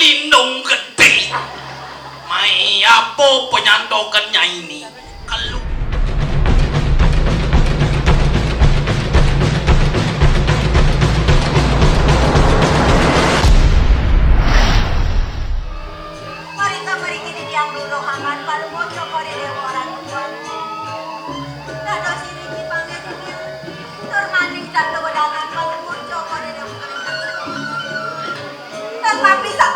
indung gede. Mai apa penyandokannya ini? Kalau mari kini diang dulu hangat palu moco kore deworan tuan. Nado sini di panggil ini. Termaning tanda wadangan palu moco kore deworan tuan. Dan mapisa.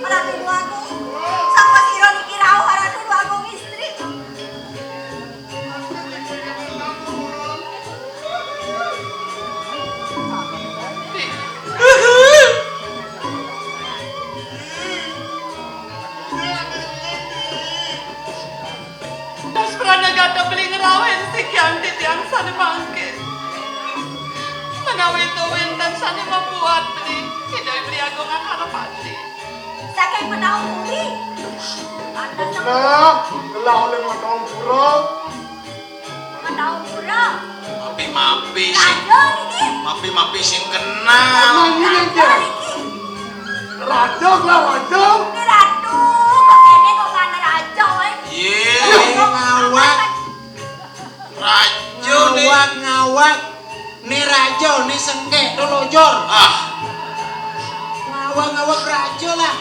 Para dulu aku. Sama siro dikirau para dulu aku istri. Pranagata beli ngerawen si Kianti tiang sana bangke. Menawi itu winten sana membuat beli. Tidak beli aku nggak harapati. Sakay penau uli. Nah, gelah oleh matang pura. Penau pura. mapi Rajo ini. mapi sing kenal. Rajo ini. Raja gelah raja. Ini ratu. Kakeknya kok mana rajo Ye, ngawak rajo nih. ngawak ni rajo ni sengke dolojor ngawak rajo lah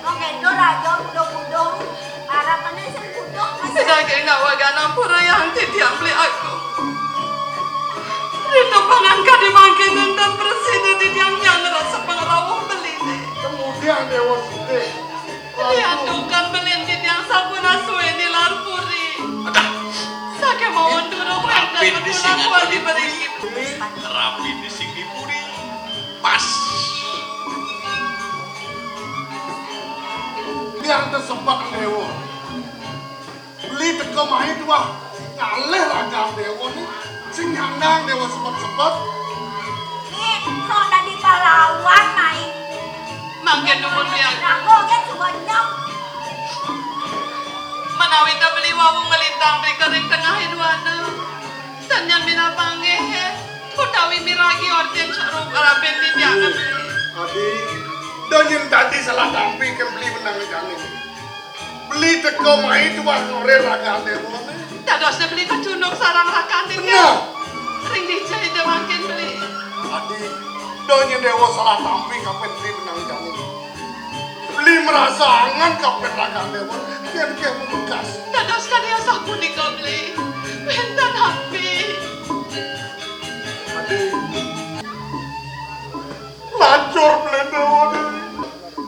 Oke, do rajo budong-budong. Harapannya sih budong. Sebagai ngawagana pura yang tiang beli aku. Itu pangangka dimangkinin dan presiden di tiang yang ngerasa pengerawang beli deh. Kemudian Dewa Sute. Diadukan belin di tiang sabuna suwe di larpuri. Ada Sake mau ndurung dan Rapin di betulan singa buat tadi. diberi. rapi di sini puri. Pas. Yang tersempat Dewa. Beli teko mahi dua. Kaleh raja Dewa ni. Sing handang Dewa sempat-sempat. Ini sok dari Palawan naik. Mangke dumun biang. Rago kan sebanyak. Menawi ta beli wawu ngelintang di kering tengah hiduana. Dan yang bina panggehe. Utawi miragi orten sarung arapin di tiang beli. Adi, donyin tadi salah dampi kan beli menang jamin. Beli teko mahi dua sore raja Dewa ni. Dadosnya beli kecundung sarang rakanding Benar. ya. Ring dijahit dia makin beli. Adi, donyin Dewa salah dampi kapan beli menang jamin. Beli merasa angan kapan raja Dewa. Kian membekas. Dados kan dia sapu di beli. Bentan happy. Adi, lancur beli Dewa ni.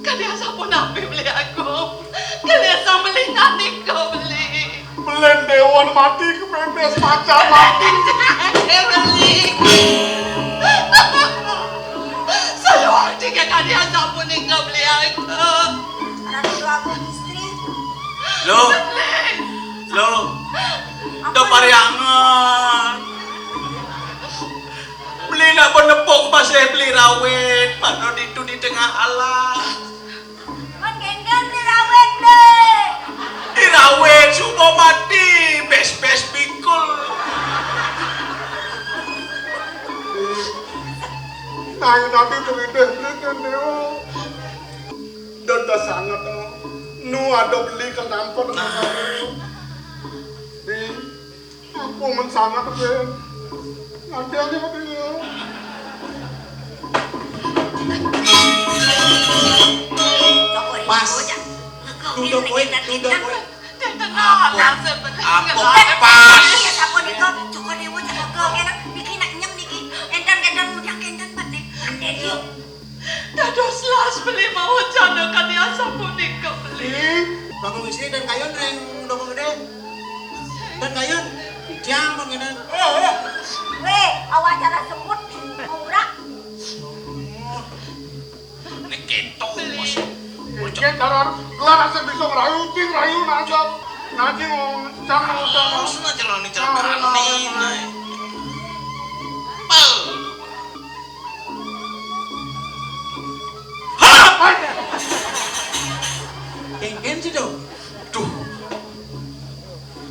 Kan dia sapu nabi beli aku. Kan dia sambeli nanik kau beli. Belen Dewan mati kepepes pacar mati. Beli. Saya waktu kan dia sapu nih kau beli aku. Ratu aku istri. Lo, do pariangan. Beli nak penepuk masih beli rawit. Pano itu di tengah alas. Man genggan di rawet deh. Dirawit semua mati. Bes pikul. Nah, nanti terlidah kan Dewa. Dada sangat nu ada beli ke nampot di aku mensangat Ben. Nanti aja dia. Pas. Duduk kowe. Dia tengah alas sebenarnya. Pas. Iya sapu niko cukup dewa jaga kena bikin nak nyem niki. Endan mudah kendan mate. Ande dia. Dados las beli mau janda kan dia sapu nih kau beli. bangun istri dan kayun reng doko gede dan kayun jam pengen Weh, awak cara sebut murah. Ini gitu. Mungkin cara kelar asal bisa ngerayu najab. Nanti mau jangan Terus na jalan nih. Pel. kengken sih dong Duh.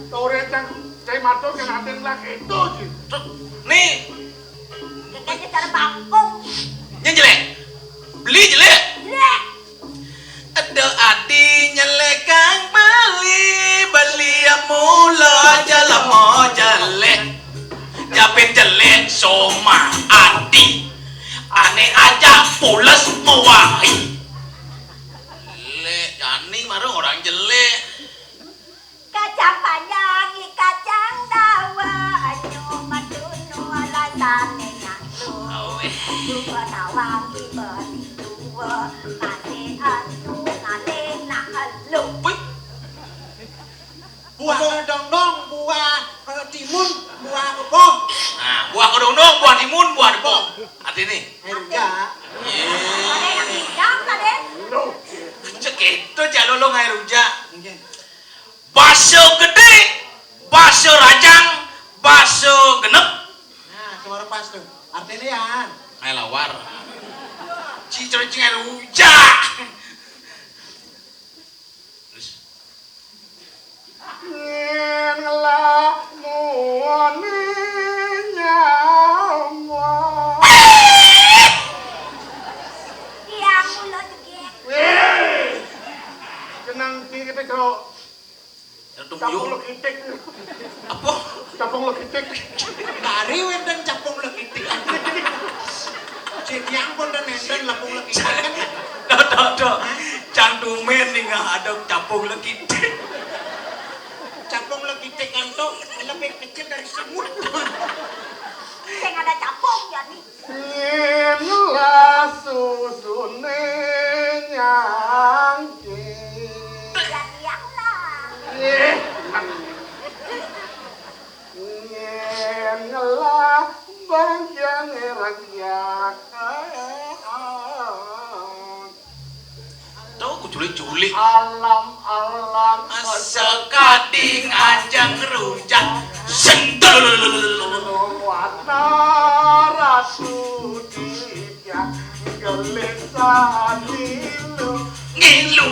Tore cang cai mato yang aden lah itu sih. Nih, Kayaknya cara bakung. yang jelek. Beli jelek. Lek. Ada adi nyelekang beli mula jalan mau jelek. Japin jelek soma adi. Ane aja pulas mewahi. Jelek, jani marah orang jelek. Kacang panjang, kacang dawa, anyo matunu alasane nyanglu. Dua nawang ibani dua, nate anu nate nakalu. Wih, Buah dong buah timun, buah apa? nah, buah kedondong, buah timun, buah depok. Arti nih. Enggak. Ada yang hijau tadi. Cek itu jalolong air rujak. Enggak. Baso gede, baso rajang, baso genep. Nah, suara pas tuh. Artinya ya. Air lawar. Cicing air rujak. Terus, Yen lah muani nyawa. Yang mulut gede. Kenang kita kau untuk capung yuk. lekitik. Apa? Capung lekitik. Dari wenden capung lekitik. Si tiang pun dan enden lapung lekitik kan. Doh. Candumen nih nggak ada capung lekit. Capung lekitik kan tuh lebih kecil dari semut. Yang ada capung ya nih. Yen lah susune nyangki. Yang lah. Yen lah bagian rakyat. Tahu aku culik-culik. Alam Sekading anjang rujak sentul. warna ratu dia gelisah Ngilu.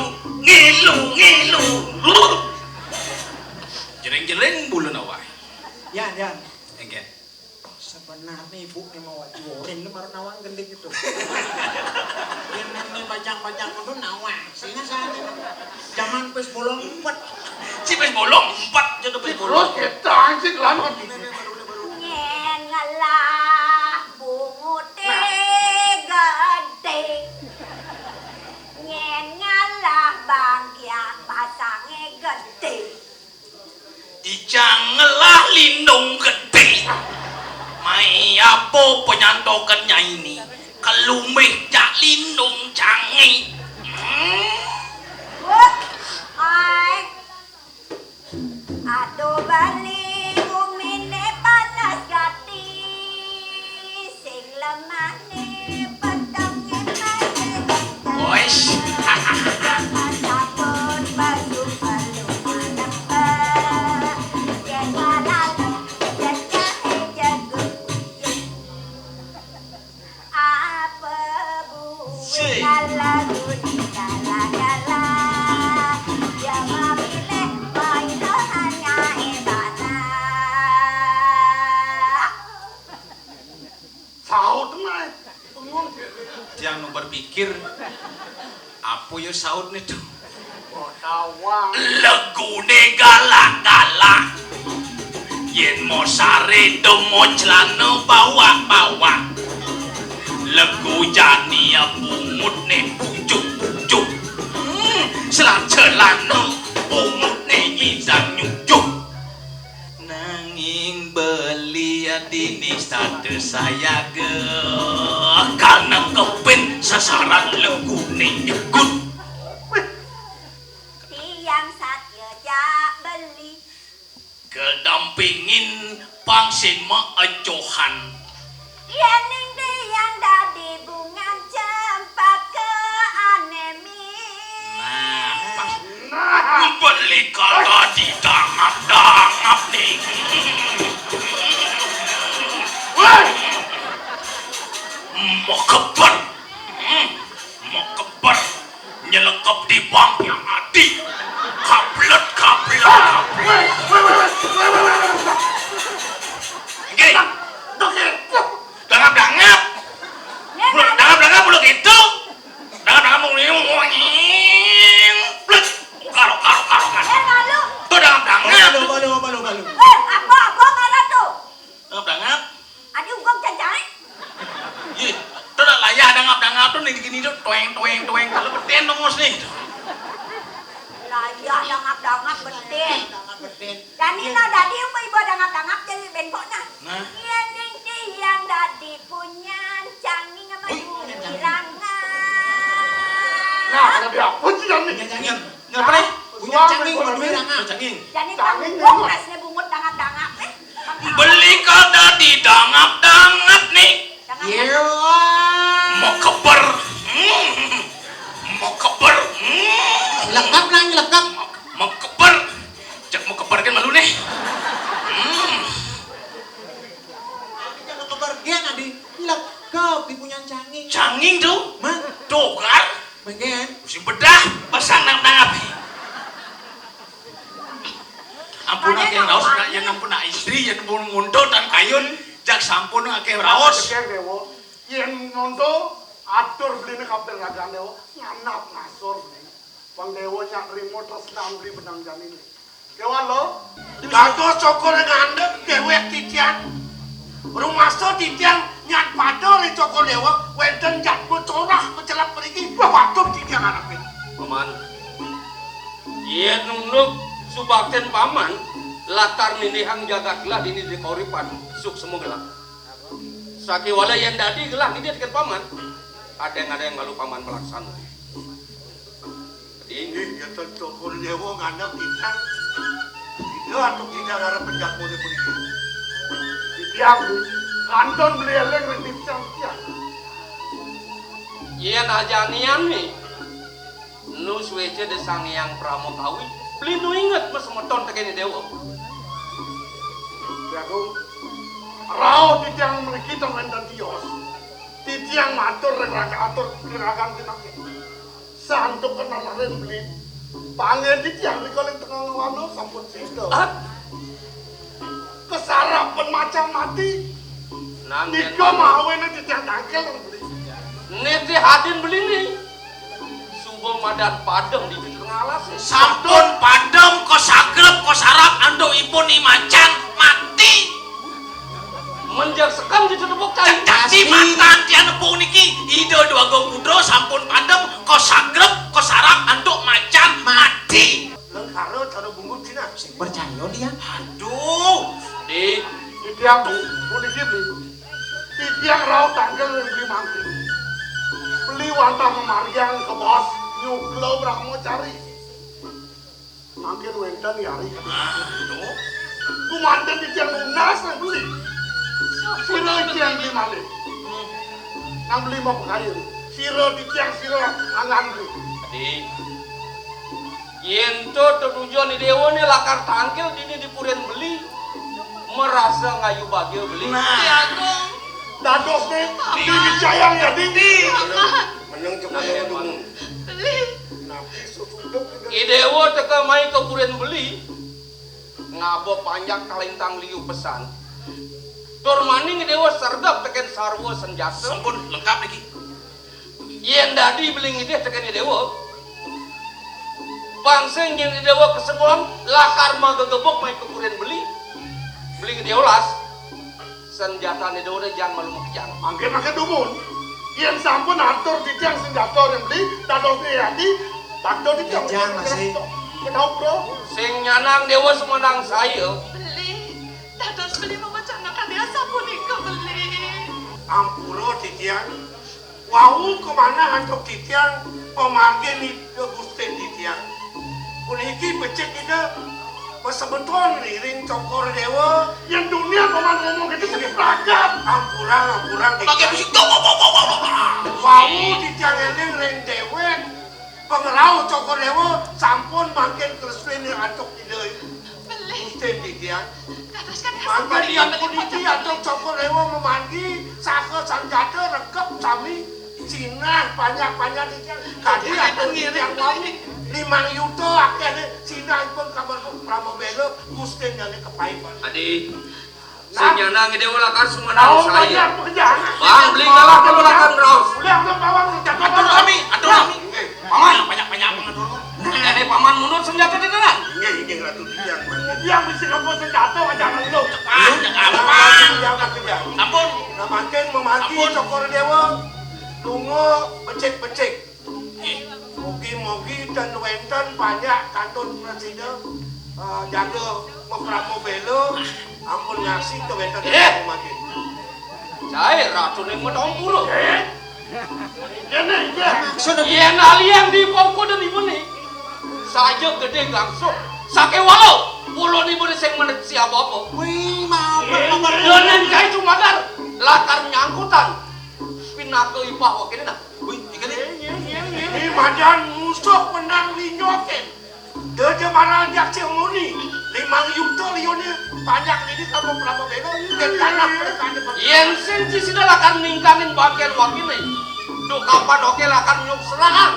Jereng bulan awal. Ya. Enggak. Sebenarnya ibu nih mau wajurin lu baru nawang gending itu. Yang nih bajang-bajang itu nawang. Sehingga saat itu zaman pes bolong 4. Si pes bolong 4 jadi pes terus bolong. kita anjing lalu Nyengalah bungute gede. Nyengalah bangkiang pasange gede. Janganlah lindung gede. Mai apa penyantokannya ini? Kelumih jak lindung canggih. Ay, aduh bali umine panas gati, sing lemane petange mane. Wes. Sapon baju balu malam yen malalu yen jahe jagung apa buwe lagu di gala-gala ya mabile mailo hanya ebana saut naik pengung Jangan berpikir apa ya saut nih tuh. tawang Legune galak-galak. Yen mau sare demo celana bawa-bawa. Legu jani bungut nih pucuk-pucuk. Selang celana bungut nih izan nyucuk. Nanging beli dini satu saya ge karena kepin sasaran legu nih ikut. tiang satya jak beli Kedampingin pangsin maejohan. yening tiang dadi bunga cempaka anemi Nah, beli kagak didangap-dangap nih. Mau keber nyelekap di bank yang adi. Kablet. Gini, dangap-dangap. Dangap-dangap belum gitu. tueng kalau beten dong mus nih. Lah iya dangap beden. Jangan beden. Dan ini dadi apa ibu dangap jadi benpoknya. Nah. Yang yang dadi punya canging sama irangan. Nah, kalau dia puji kan nih. Canging. Ngapa nih? Punya canging buat wirangan. Canging. Jadi Canging tanggung memang. rasnya bungut dangap Beli kada di dangap nih. Iya. Mau keber. Mau keber. Lengkap lah, lengkap. Mau keber. Cak mau keber kan malu nih. Jangan kepergian adi. Lengkap di punya canging. Canging tuh. Mah, Tuh kan. bagian. Mesti bedah pasang dangap. Ampun akeh raos yang ampun istri yang ampun nguntot dan kayun jak sampun akeh raos. Kek dewo, yang nonto atur beli nih kapten ragan dewo, nganap ngasor beli. Bang dewo nyak remote terus beli benang janin. Dewa lo, dados cokor ngandep dewek titian. Rumah so titian nyak padol di cokor dewa, wenten jatmu corah kecelap perigi, waduh titian anaknya. Paman, iya nunuk subakten paman latar ninihang jagat gelah dini di koripan suk semua gelah. Saki wala yang dadi gelah ini dekat paman. Ada yang ngalu paman melaksana. Jadi Ini ya cokor dewa ngandep titian. Itu atau tidak ada penjak mode perigi. Titian, kanton beli eleng titian titian. iya najanian nih. Nu suwece de sangyang pramokawi. Beli nu inget mas meton tekeni dewa. Jagung, rau titiang memiliki teman dan tios. Titiang matur reraga atur gerakan tinaknya. Santuk kenalarin beli. Pangen titiang dikoling tengah wano sampun sido. Kesarapan macam mati. Nang Niko mahawin titiang tangkel yang beli. nete hadin beli nih. Subuh madan padang di pintu ngalas. Sampun padem ko sagrep ko sarap ando ipun imacan mati. Menjak sekam di tepuk cai. Jadi mantan tian nepung niki ide dua go kudro sampun padem ko sagrep ko sarap ando macan mati. Lengkaro cara bungkut cina. Sing percaya dia. Aduh, Di Titiang memiliki beli. Titiang rau tangkel yang beli mangki. Beli wantah memariang ke bos. Nyuklo berang mau cari. Makin wentan yari. aduh. Ku mantan titiang lunas yang beli. Siro titiang beli malik. Nang beli mau pekayin. Siro titiang siro angan beli. Di Yento tujuan di dewa nih lakar tangkil dini dipuren beli merasa ngayu bagio beli. Nah, Tiagung, Dados nih. Dicayang ya dini. Menang cepat dulu. beli. Nabi susuduk. Idewo teka mai ke puren beli ngabo panjang kalintang liu pesan. Turmaning idewo serdap teken sarwo senjata. sampun lengkap niki. Yen dadi beli ide teken idewo. Bangseng yang idewo kesemuan lakar magagebok mai ke puren beli. Beli idewo las. Senjata idewo jangan malu makjang. Makin dumun. Yang sampun atur titiang senjata yang beli. Dados nih hati. Dados titiang. Jangan, masih. Kenapa bro? Sing nyanang dewa semenang saya. Beli. Dados beli memecanakan dia sabun iko beli. Ampuro titiang. Wau kemana hantuk titiang. Pemanggil nih ke gusten titiang. Puniki becek ide. Pesebeton ring cokor dewa. Yang dunia paman ngomong gitu sedih pelagap. Ampurang. Pakai musik dong. Wau titiang eling ring dewek. Pengelau cokor dewa. Sampun makin keresuin yang hantuk ide. Beli. Gusten titiang. Dados kan dia Mangga sabun dia iko beli puniki atau cokor dewa memangi saka sanjata rekep sami Cina banyak titiang. Kadi atau titiang wau 5 yuto akhirnya Cina pun kabar Pramobelo Gusten yang kepaipan. Adi, Nah. sing nyanang dewa lakar semenang Tahu banyak saya. pekerjaan. Bang, beli kalah kebelakan raus. Udah bawang jaga Atur kami, atur kami. Paman. Banyak pengatur. Jadi paman mundur senjata di tangan. Ini ratu titiang. Dia mesti kamu senjata aja lu. Jangan apa. Yang kerja. Sampun. Nah makin memaki Ampun. cokor dewa. Tunggu becek-becek. dinten wenten banyak kantun presiden jaga mempramo belo ampun ngasih ke wenten makin. Cair racun yang menongkul. Ini Maksudnya Yen aliang di pokok dan ibu nih. Saja gede langsung. Sake walau. Pulau ibu nih sing menet siapa apa. wih mau Donen kai cuma dar. Latar nyangkutan. Pinake ipah wakil nah. Wih, ikan ini. ini madan musuh menang linyokin. Dia marah jak cemuni 5 juta lione banyak ini kamu berapa belo dan tanah mereka ada Yen senci sida lakan ningkangin bagian wakil nih. Do kapan oke lakan nyuk serangan.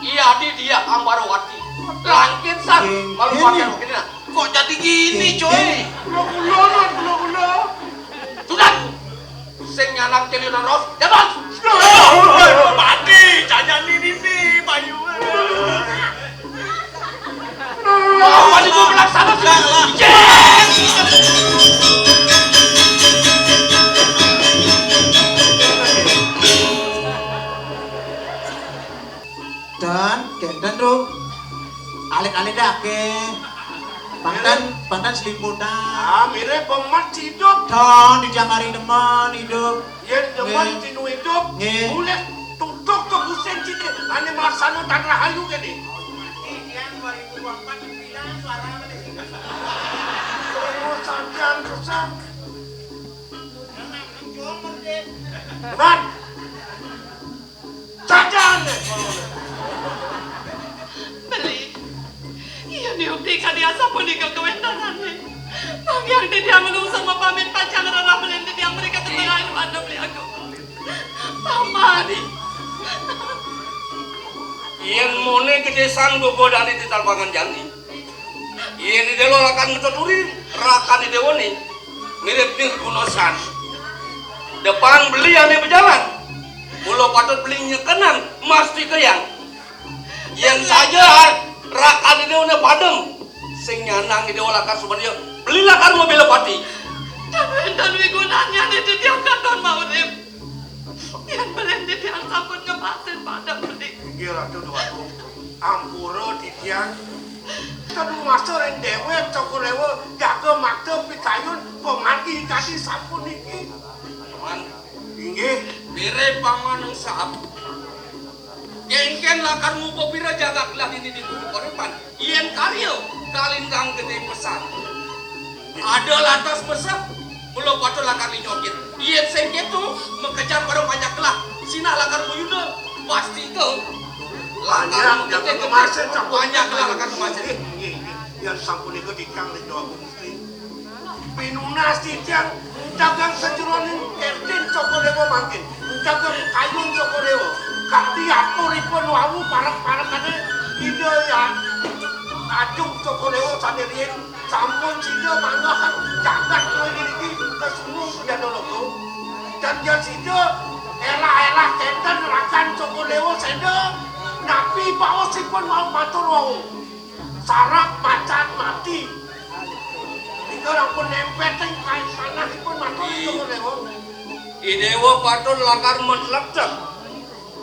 Iya di dia Ambarawati. Langkit sak. Malu bagian wakil nah. Kok jadi gini coy? Gula-gula. Sudah. Sing nyanang celiran ros. Jabat. Mati, jangan ini Bayu. Mau mandi gue pelaksana sih. dan kenten tuh alik-alik dah ke pantan selimputan Mirip pemat hidup. don di jamari deman hidup Yen demen tinu hidup. Nggih. Boleh tutup ke busen cini. Hanya melaksanakan rahayu gini. Sanjan kesan. Man. Sanjan. Beli. Iya niup di kadiasa pun di kewendanan nih. Yang di dia menusuk mapamit pacang rara melendit yang mereka ketengahin mana beli aku. Paman. Yen mone kedesan gogo dari di talpangan janji. Yen di delo akan metuturi rakan di dewoni. Mirip nih kunosan. Depan beli ane berjalan. Pulau patut belinya kanan, mesti keyang. Yen saja rakan di dewoni padem. Sing nyanang di dewa lakan sebenarnya belilah kan mobil pati. Dan wigunanya nih di tiang katon mau rip. Yang melendit yang sambut ngepasin pada beli. Kira tu dua tu. Ampura titian. Tadu masa yang dewe cokolewo jaga makta pikayun pemangi kasih sampun niki. Teman, Inggih. bere paman sahab. Gengken lakan mupo pira jagaklah ini di korepan. Ien karyo kalintang gede pesan. Ada lantas mesep, belum patut lakan linyokin. Ien sengketu mengejar barang banyak lah. Sina lakan muyuda pasti ke. Banyak jaga kemasin banyak lah lakan kemasin. Yang sampun itu dikang di doa bukti. Pinunas titian dagang sejeronin ertin cokolewo makin. Dagang kayun cokolewo. Kak dia puripun wawu parek-parek kane ide ya. Aduk cokolewo saderien sampun sida mangga kan jagat kowe iki kesungguh sudah dologo. Dan dia sida elah-elah kenten rakan cokolewo senda. Napi baosipun mau matur wau. Sarap macan mati. Ika rampun nempet teng kain sanahipun matur cokolewo. Idewa patut lakar mentlekcek.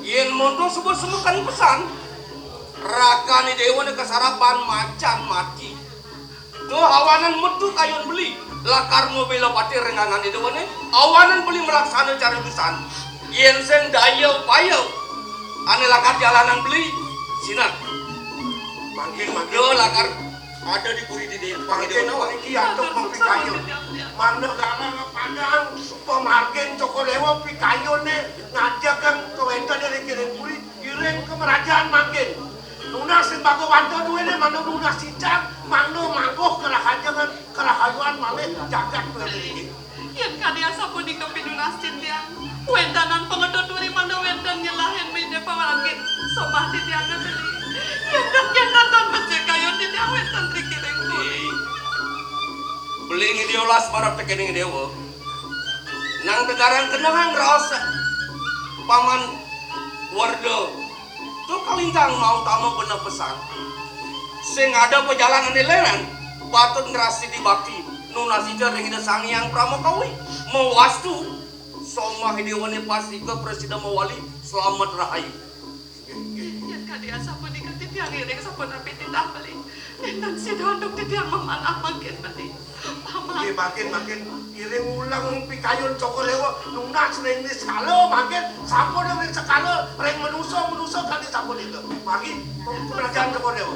Yen mondo sebut-sebutkan pesan. Rakani dewa ne kesarapan macan mati. Tuh awanan metu kayun beli. Lakar mobil pati renganan di dewa ne. Awanan beli melaksana cara pesan. Yen sen daya upaya. Ane lakar jalanan beli. Sina. Manggil Yo lakar ada di puri di dewa. Panggil dewa nawa. iki atuk pikayon. Mana kana padang pemargen cokolewo pikayone ngajak kan kewenten dari kirim ke kerajaan makin. Lunas sing bago wanto duwene mana lunas sicang, mana manggoh kerahajangan kerahayuan malih jagat kowe iki. Yang kadiasa pun di kepinunas cintian. Wendanan pengedot duri mana wendan nyelahin bide pawalangin. Somah di tiang beli. Yang nonton masjid kayon di tiang wendan dikirim pun. Beli ngidiolas para tekening dewa. Nang tegaran kenangan rasa. Paman Wardo. Tuh kalintang mau tamu bener pesan. Sing ada perjalanan leran. Patut ngerasi di bakti. Nunasi jaring ida sangyang pramokawi. Mewastu. Somah dewane pasti ke presiden mawali selamat rahayu. Yang Kadia sapon di titiang iring sapon api titah beli. Dan si dondok titiang memanah makin beli. Paman. Makin iring ulang pikayon cokolewo nungnak sering di skalo makin sampun yang di skalo reng menuso kali sampun itu makin penajaan cokolewo